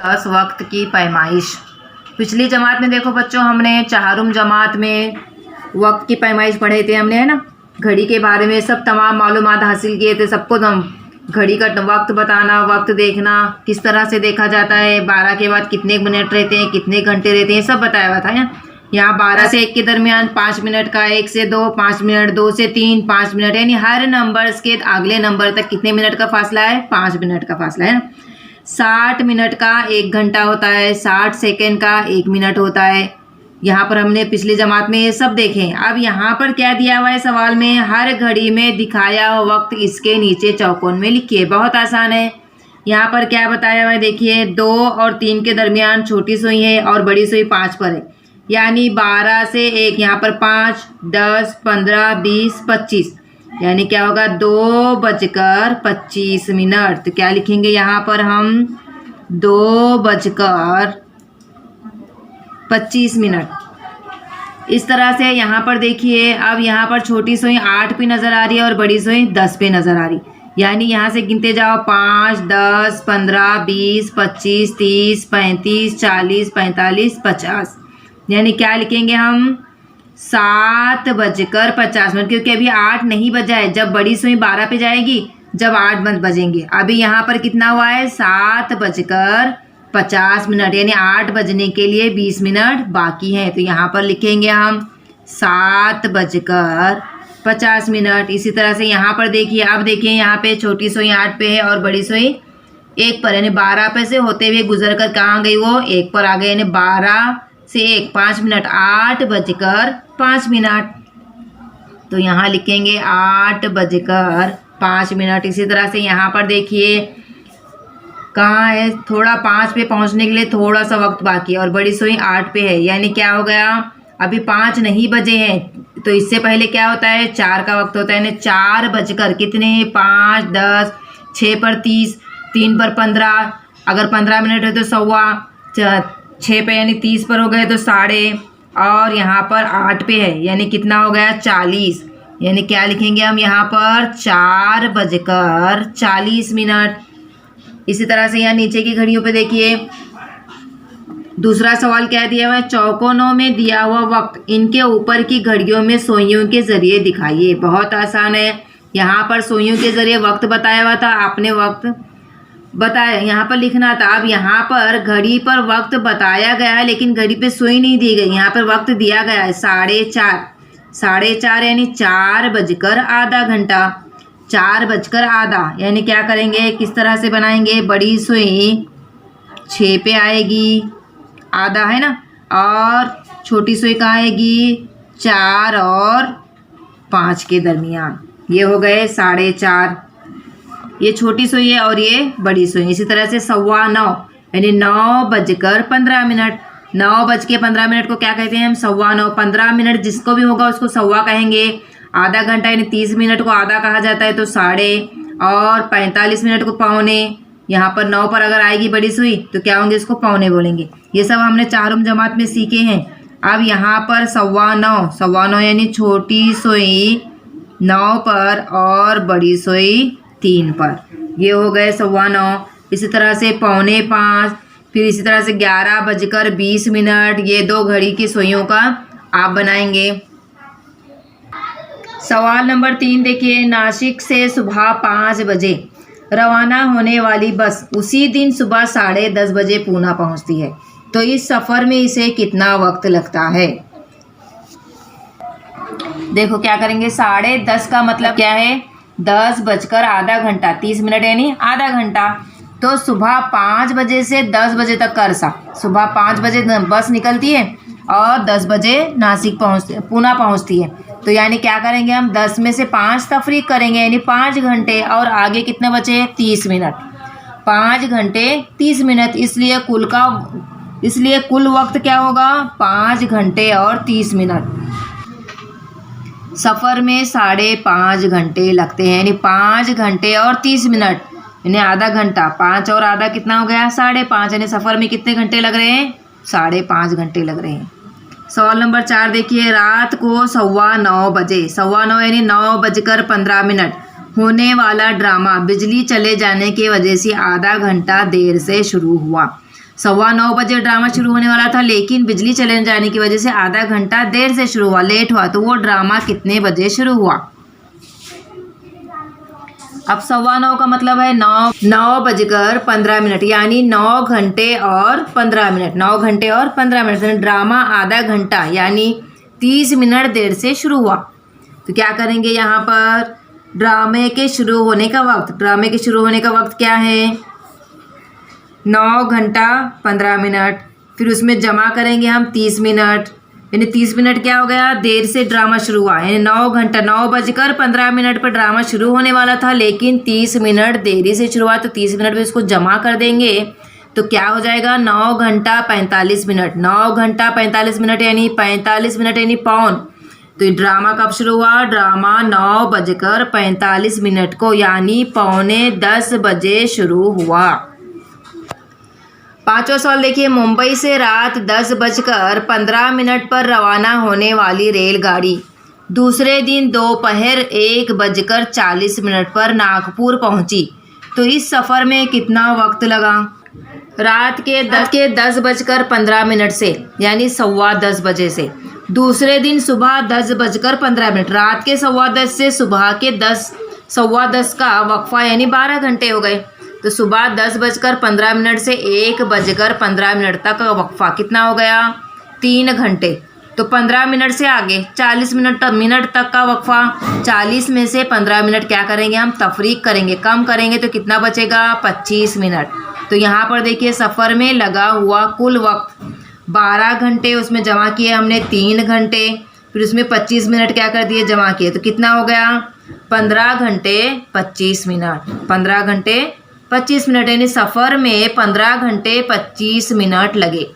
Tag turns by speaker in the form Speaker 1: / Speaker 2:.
Speaker 1: 10 वक्त की पैमाइश। पिछली जमात में देखो बच्चों, हमने चारुम जमात में वक्त की पैमाइश पढ़े थे हमने, है ना। घड़ी के बारे में सब तमाम मालूमात हासिल किए थे। सबको घड़ी का वक्त बताना, वक्त देखना किस तरह से देखा जाता है, 12 के बाद कितने मिनट रहते हैं, कितने घंटे रहते हैं, सब बताया हुआ था। यहाँ 12 से 1 के दरमियान 5 मिनट का, 1 से 2 5 मिनट, 2 से 3 5 मिनट, यानी हर नंबर्स के अगले नंबर तक कितने मिनट का फासला है, 5 मिनट का फासला है। 60 मिनट का 1 घंटा होता है, 60 सेकेंड का 1 मिनट होता है। यहाँ पर हमने पिछली जमात में ये सब देखे। अब यहाँ पर क्या दिया हुआ है सवाल में, हर घड़ी में दिखाया हुआ वक्त इसके नीचे चौकोन में लिखिए। बहुत आसान है। यहाँ पर क्या बताया हुआ है देखिए, 2 और 3 के दरमियान छोटी सुई है और बड़ी सुई 5 पर है, यानी 12 से 1, यहाँ पर 5, 10, 15, 20, 25, यानी क्या होगा 2:25। तो क्या लिखेंगे यहाँ पर हम, 2:25। इस तरह से यहाँ पर देखिए। अब यहाँ पर छोटी सुई 8 पे नज़र आ रही है और बड़ी सुई 10 पे नज़र आ रही, यानी यहाँ से गिनते जाओ 5, 10, 15, 20, 25, 30, 35, 40, 45, 50, यानी क्या लिखेंगे हम, 7:50, क्योंकि अभी 8 नहीं बजा है। जब बड़ी सुई 12 पे जाएगी, जब 8 बजेंगे। अभी यहाँ पर कितना हुआ है, 7:50, यानी 8 बजने के लिए 20 मिनट बाकी हैं। तो यहाँ पर लिखेंगे हम 7:50। इसी तरह से यहाँ पर देखिए, अब देखिए यहाँ पे छोटी सुई 8 पे है और बड़ी सुई 1 पर, यानी 12 पे से होते हुए गुजर कर कहाँ गई, वो 1 पर आ गई, यानी 12 से 1 5 मिनट, 8:05। तो यहाँ लिखेंगे 8:05। इसी तरह से यहाँ पर देखिए कहाँ है, थोड़ा 5 पे पहुँचने के लिए थोड़ा सा वक्त बाकी है और बड़ी सुई 8 पे है, यानी क्या हो गया, अभी 5 नहीं बजे हैं। तो इससे पहले क्या होता है, 4 का वक्त होता है, यानी 4 बजकर कितने, 5, 10, 6 पर 30, 3 पर 15, अगर 15 मिनट है तो 15, 6 पे यानी 30 पर हो गए तो 12.5, और यहाँ पर 8 पे है, यानी कितना हो गया 40, यानी क्या लिखेंगे हम यहाँ पर 4:40। इसी तरह से यहाँ नीचे की घड़ियों पे देखिए, दूसरा सवाल क्या दिया हुआ है, चौकोनों में दिया हुआ वक्त इनके ऊपर की घड़ियों में सुइयों के जरिए दिखाइए। बहुत आसान है। यहाँ पर सुइयों के जरिए वक्त बताया हुआ था, आपने वक्त बताया यहाँ पर लिखना था। अब यहाँ पर घड़ी पर वक्त बताया गया है, लेकिन घड़ी पे सुई नहीं दी गई। यहाँ पर वक्त दिया गया है 4:30, यानी 4:08। 4:08, यानी क्या करेंगे, किस तरह से बनाएंगे, बड़ी सुई 6 पे आएगी, आधा है ना, और छोटी सुई कहाँ आएगी, 4 और 5 के दरमियान। ये हो गए 4:30। ये छोटी सुई है और ये बड़ी सुई। इसी तरह से 9:15, यानी 9:15। 9:15 को क्या कहते हैं हम, 9:15। 15 मिनट जिसको भी होगा उसको सवा कहेंगे। आधा घंटा यानी 30 मिनट को आधा कहा जाता है, तो 1/2, और 45 मिनट को पौने। यहाँ पर 9 पर अगर आएगी बड़ी सुई तो क्या होंगे, इसको पौने बोलेंगे। ये सब हमने चारुम जमात में सीखे हैं। अब यहाँ पर 9:15, यानी छोटी सुई 9 पर और बड़ी सुई 3 पर, ये हो गए 9:15। इसी तरह से 4:45, फिर इसी तरह से 11:20। ये 2 घड़ी की सुइयों का आप बनाएंगे। सवाल नंबर 3 देखिए, नासिक से सुबह 5 बजे रवाना होने वाली बस उसी दिन सुबह 10:30 बजे पूना पहुंचती है, तो इस सफ़र में इसे कितना वक्त लगता है। देखो क्या करेंगे, 10:30 का मतलब क्या है, 10:08, 30 मिनट यानी आधा घंटा। तो सुबह 5 बजे से 10 बजे तक का अरसा, सुबह 5 बजे बस निकलती है और 10 बजे नासिक पूना पहुंचती है। तो यानी क्या करेंगे हम, 10 में से 5 तफरीक करेंगे, यानी 5 घंटे, और आगे कितने बचे, 30 मिनट। 5 घंटे 30 मिनट, इसलिए कुल वक्त क्या होगा, 5 घंटे और 30 मिनट। सफ़र में 5.5 घंटे लगते हैं, यानी 5 घंटे और 30 मिनट, यानी आधा घंटा। 5 और आधा कितना हो गया, 5.5, यानी सफ़र में कितने घंटे लग रहे हैं, 5.5 घंटे लग रहे हैं। सवाल नंबर 4 देखिए, रात को 9:15 बजे, 9:15 यानी 9:15 होने वाला ड्रामा बिजली चले जाने की वजह से आधा घंटा देर से शुरू हुआ। 9:15 बजे ड्रामा शुरू होने वाला था, लेकिन बिजली चले जाने की वजह से आधा घंटा देर से शुरू हुआ, लेट हुआ। तो वो ड्रामा कितने बजे शुरू हुआ? अब 9:15 का मतलब है 9:15, यानी 9 घंटे और 15 मिनट। 9 घंटे और 15 मिनट। ड्रामा आधा घंटा यानी 30 मिनट देर से शुरू हुआ। तो क्या करेंगे यहाँ पर? ड्रामे के शुरू होने का वक्त क्या है? 9 घंटा 15 मिनट। फिर उसमें जमा करेंगे हम 30 मिनट, यानी 30 मिनट क्या हो गया? देर से ड्रामा शुरू हुआ, यानी 9:15 पर ड्रामा शुरू होने वाला था, लेकिन 30 मिनट देरी से शुरू हुआ। तो 30 मिनट में इसको जमा कर देंगे तो क्या हो जाएगा? 9 घंटा 45 मिनट। 9 घंटा 45 मिनट यानी 45 मिनट यानी पौन। तो ड्रामा कब शुरू हुआ? ड्रामा 9:45 को यानी 9:45 बजे शुरू हुआ। 5वां सवाल देखिए, मुंबई से रात 10:15 पर रवाना होने वाली रेलगाड़ी दूसरे दिन दोपहर 1:40 पर नागपुर पहुंची, तो इस सफ़र में कितना वक्त लगा? रात के 10:15 से यानी 10:15 बजे से दूसरे दिन सुबह 10:15, रात के 10:15 से सुबह के 10:15 का वक्फा यानी 12 घंटे हो गए। तो सुबह 10:15 से 1:15 तक का वक्फा कितना हो गया? 3 घंटे। तो 15 मिनट से आगे 40 मिनट तक का वक्फा। 40 में से 15 मिनट क्या करेंगे? हम तफरीक करेंगे, कम करेंगे तो कितना बचेगा? 25 मिनट। तो यहाँ पर देखिए सफ़र में लगा हुआ कुल वक्त 12 घंटे, उसमें जमा किए हमने 3 घंटे, फिर उसमें 25 मिनट क्या कर दिए? जमा किए। तो कितना हो गया? 15 घंटे 25 मिनट। 15 घंटे 25 मिनट यानी सफ़र में 15 घंटे 25 मिनट लगे।